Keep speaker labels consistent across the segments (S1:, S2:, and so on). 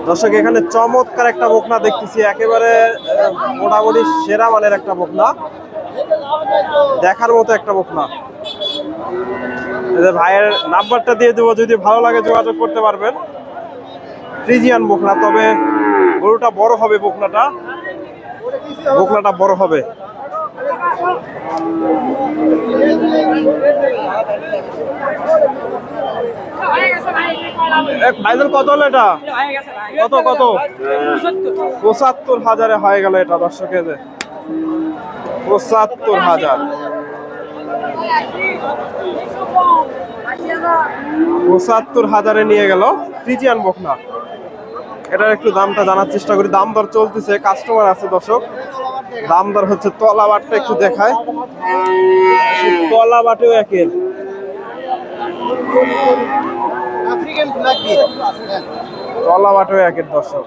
S1: দর্শক এখানে চমৎকার একটা বকনা দেখতেছি, একেবারে মোটামুটি সেরা মানের একটা বকনা, দেখার মতো একটা বকনা। ভাইয়ের নাম্বারটা দিয়ে দেবো, যদি ভালো লাগে যোগাযোগ করতে পারবেন। ফ্রিজিয়ান বকনা, তবে গরুটা বড় হবে, বকনাটা বড় হবে। ভাইজান কত হলো এটা? কত কত? ৭৫,০০০ হয়ে গেল এটা দর্শকের, ৭৫,০০০। ৭৫,০০০ নিয়ে গেল ফ্রিজিয়ান বকনা। এটার একটু দামটা জানার চেষ্টা করি। দাম দর চলতেছে, কাস্টমার আছে দর্শক, দাম দর হচ্ছে। তলা বাটটা একটু দেখায়, তলা বাটেও একের, তলা বাটেও একের দর্শক।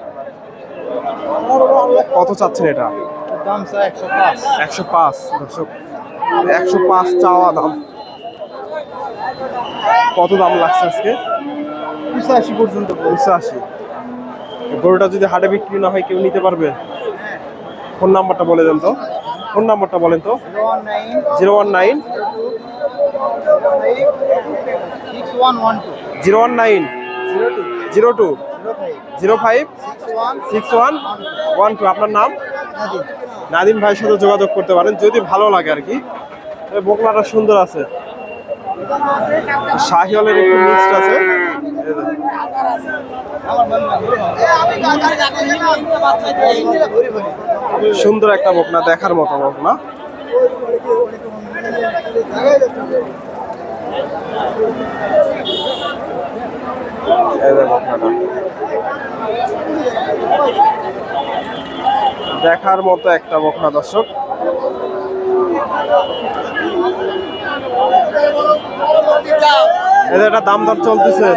S1: কত চাচ্ছেন এটা?
S2: দাম 105।
S1: 105 দর্শক, 105 চাওয়া দাম। কত দাম লাগছে আজকে?
S2: 85 পর্যন্ত।
S1: 85। গরুটা যদি হাটে বিক্রি না হয় কেউ নিতে পারবে? ফোন নাম্বারটা বলে দেন তো, ফোন নাম্বারটা বলেন তো। 019 019 02 05 6112। আপনার নাম? নাদিম ভাইয়ের সাথে যোগাযোগ করতে পারেন যদি ভালো লাগে আর কি। বকনাটা সুন্দর আছে, শাহিওয়ালের একটু মিক্সড আছে। সুন্দর একটা বকনা, দেখার মতো বকনা। দেখার মতো একটা বকনা দর্শক। এদের একটা দাম দর চলতেছে।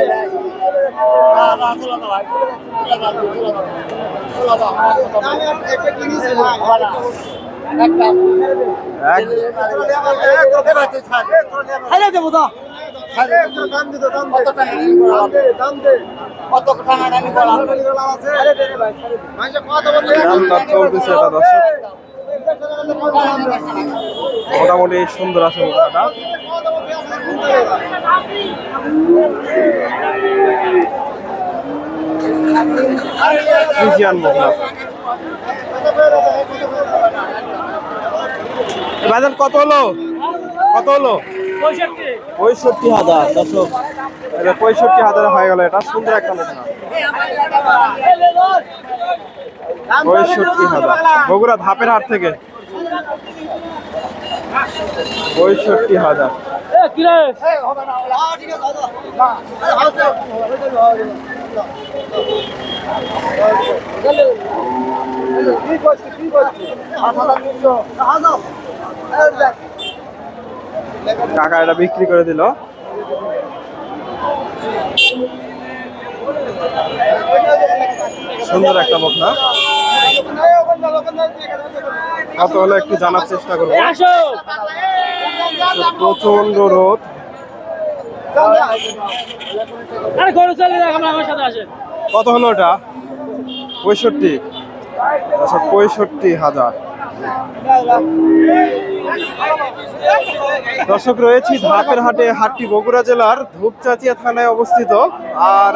S1: মোটামুটি সুন্দর আছে বকনাটা। ফ্রিজিয়ান বকনা। বাজার কত হলো? কত হলো? 65,000 দর্শক, 65,000 হয়ে গেল। এটা সুন্দর একটা বকনা, 65,000। বগুড়া ধাপের হাট থেকে 65,000। কাকা এটা বিক্রি করে দিল। সুন্দর একটা বকনা। কত হলো একটু জানার চেষ্টা করবো। প্রচন্ড রোদ। কত হলো এটা? 65। 65,000। দর্শক রয়েছি ধাপের হাটে। হাটটি বগুড়া জেলার ধূপচাচিয়া থানায় অবস্থিত। আর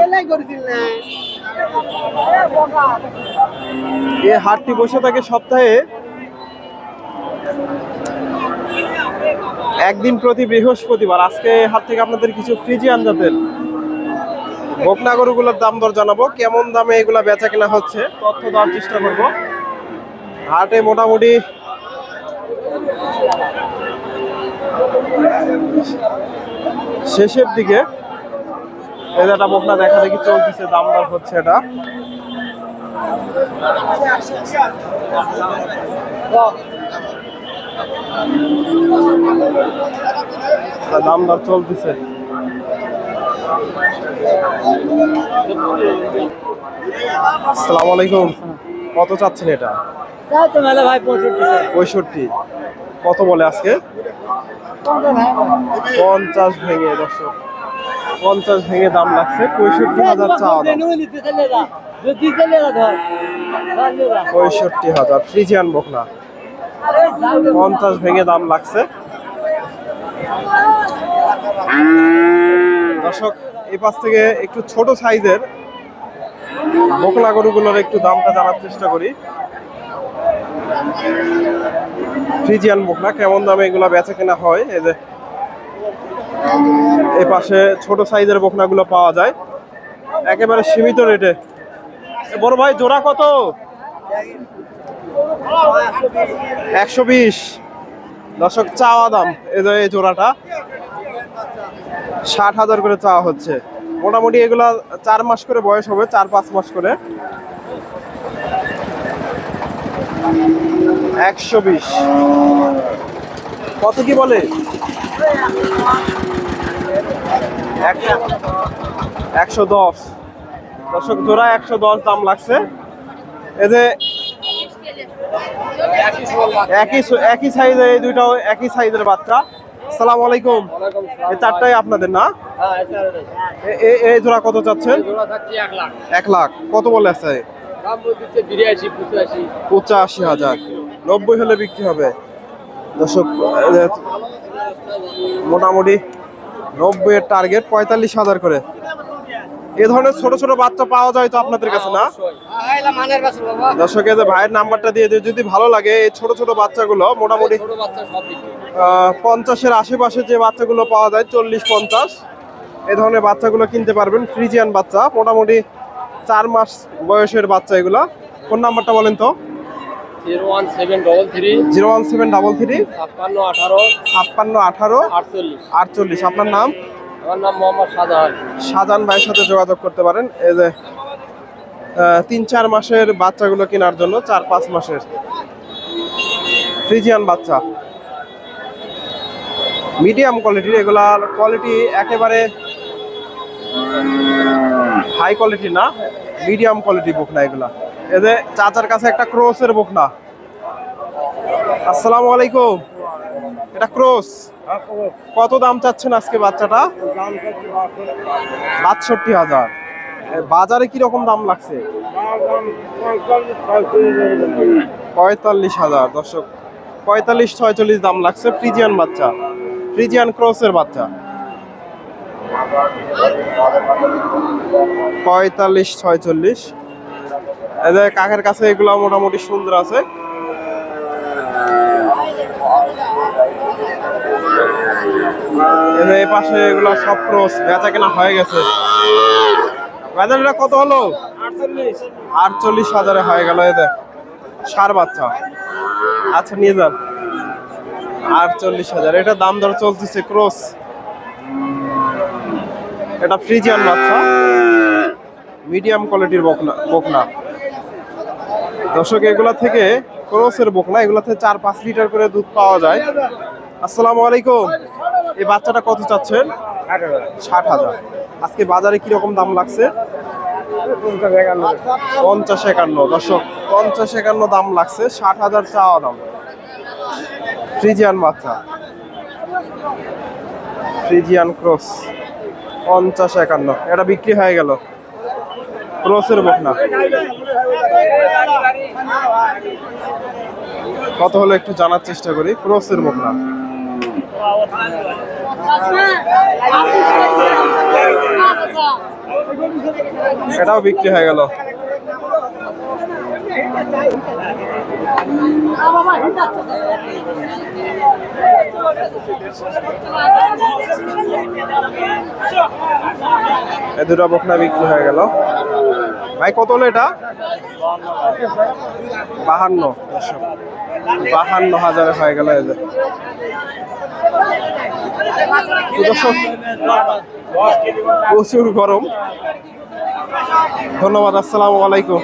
S1: এই হাটটি বসে থাকে সপ্তাহে একদিন প্রতি বৃহস্পতিবার। আজকে হাট থেকে আপনাদের কিছু ফ্রিজিয়ান জাতের বকনা গরুগুলোর দাম দর জানাবো, কেমন দামে এগুলা বেচা কেনা হচ্ছে তথ্য দেওয়ার চেষ্টা করব। হাটে মোটামুটি শেষের দিকে একটা বকনা দেখা দেখি চলতেছে, দাম দর হচ্ছে। এটা দাম দর চলতেছে। আসসালামু আলাইকুম। কত চাচ্ছেন এটা?
S2: ভাই
S1: 65। কত বলে আজকে? 50 ভেঙে। দর্শক 50 ভেঙে দাম লাগছে, 65,000 চাওয়া দাম। 65,000 ফ্রিজিয়ান বকনা, 50 ভেঙে দাম লাগছে। দর্শক এই পাশ থেকে একটু ছোট সাইজের বকনা গরুগুলোর একটু দামটা জানার চেষ্টা করি। ফ্রিজিয়ান বকনা কেমন দামে এগুলা বেচা কেনা হয়। এই যে এই পাশে ছোট সাইজের বকনাগুলো পাওয়া যায় একেবারে সীমিত রেটে। বড় ভাই জোড়া কত? 120। দর্শক চাওয়া দাম এই যে এই জোড়াটা 60,000 করে চাওয়া হচ্ছে। মোটামুটি এগুলা 4 মাস করে বয়স হবে, 4-5 মাস করে। 120 কত কি বলে? 110। দর্শক জোড়া 110 দাম লাগছে। এই যে একই সাইজের এই দুইটাও একই সাইজের বাচ্চা। আসসালামু আলাইকুম। এই চারটাই আপনাদের না? এই জোড়া কত চাচ্ছেন? 1 লাখ। কত বলে আছে? 85,000। 90 হলে বিক্রি হবে। দর্শক মোটামুটি 90 এর টার্গেট, 45,000 করে। এ ধরনের ছোট ছোট বাচ্চা পাওয়া যায় তো আপনাদের কাছে না? দর্শক এই যে ভাইয়ের নাম্বারটা দিয়ে দিই, যদি ভালো লাগে এই ছোট ছোট বাচ্চাগুলো মোটামুটি 50-এর আশেপাশে যে বাচ্চাগুলো পাওয়া যায়, 40-50 এই ধরনের বাচ্চাগুলো কিনতে পারবেন। ফ্রিজিয়ান বাচ্চা, মোটামুটি 4 মাস বয়সের বাচ্চা এগুলা। কোন নাম্বারটা বলেন তো?
S3: 01733
S1: 01733 5618 48। আপনার নাম?
S3: আমার নাম মোহাম্মদ শাহজাহান।
S1: শাহজাহান ভাইয়ের সাথে যোগাযোগ করতে পারেন। এই যে 3-4 মাসের বাচ্চাগুলো কেনার জন্য, 4-5 মাসের ফ্রিজিয়ান বাচ্চা মিডিয়াম কোয়ালিটির। এগুলার কোয়ালিটি একেবারে হাই কোয়ালিটি না, মিডিয়াম কোয়ালিটি বকনা এগুলা। এই যে চাচার কাছে একটা ক্রসের বকনা। আসসালামু আলাইকুম। এটা ক্রস, কত দাম চাচ্ছেন আজকে বাচ্চাটা? 62,000। বাজারে কি রকম দাম লাগছে? 45,000। দর্শক 45-46 দাম লাগছে। ফ্রিজিয়ান বাচ্চা, ফ্রিজিয়ান ক্রসের বাচ্চা। 45-46। এদের কাকের কাছে এগুলো মোটামুটি সুন্দর আছে। এই পাশে এগুলো সব ক্রস, বেচা কেনা হয়ে গেছে। বাজারটা কত হলো? 48,000 হয়ে গেল। এদের সার বাচ্চা। আচ্ছা নিয়ে যান। 48,000 এটা দাম দর চলতেছে। ক্রস, এটা ফ্রিজিয়ান বাচ্চা, মিডিয়াম কোয়ালিটির বকনা। দর্শক এগুলা থেকে ক্রসের বকনা, এগুলা থেকে 4-5 লিটার করে দুধ পাওয়া যায়। আসসালামু আলাইকুম। এই বাচ্চাটা কত চাচ্ছেন? 60,000। আজকে বাজারে কি রকম দাম লাগছে? 50-51। দর্শক 50-51 দাম লাগছে, 60,000 চাওয়া দাম। ফ্রিজিয়ান বাচ্চা, ফ্রিজিয়ান ক্রস, 50-51। এটা বিক্রি হয়ে গেল। ক্রসের বকনা কত হলো একটু জানার চেষ্টা করি। ক্রসের বকনা এটাও বিক্রি হয়ে গেল। এই দুটো বকনা বিক্রি হয়ে গেল। ভাই কত হলো এটা? 52। 52,000 হয়ে গেল। এই যে প্রচুর গরম। ধন্যবাদ। আসসালামু আলাইকুম।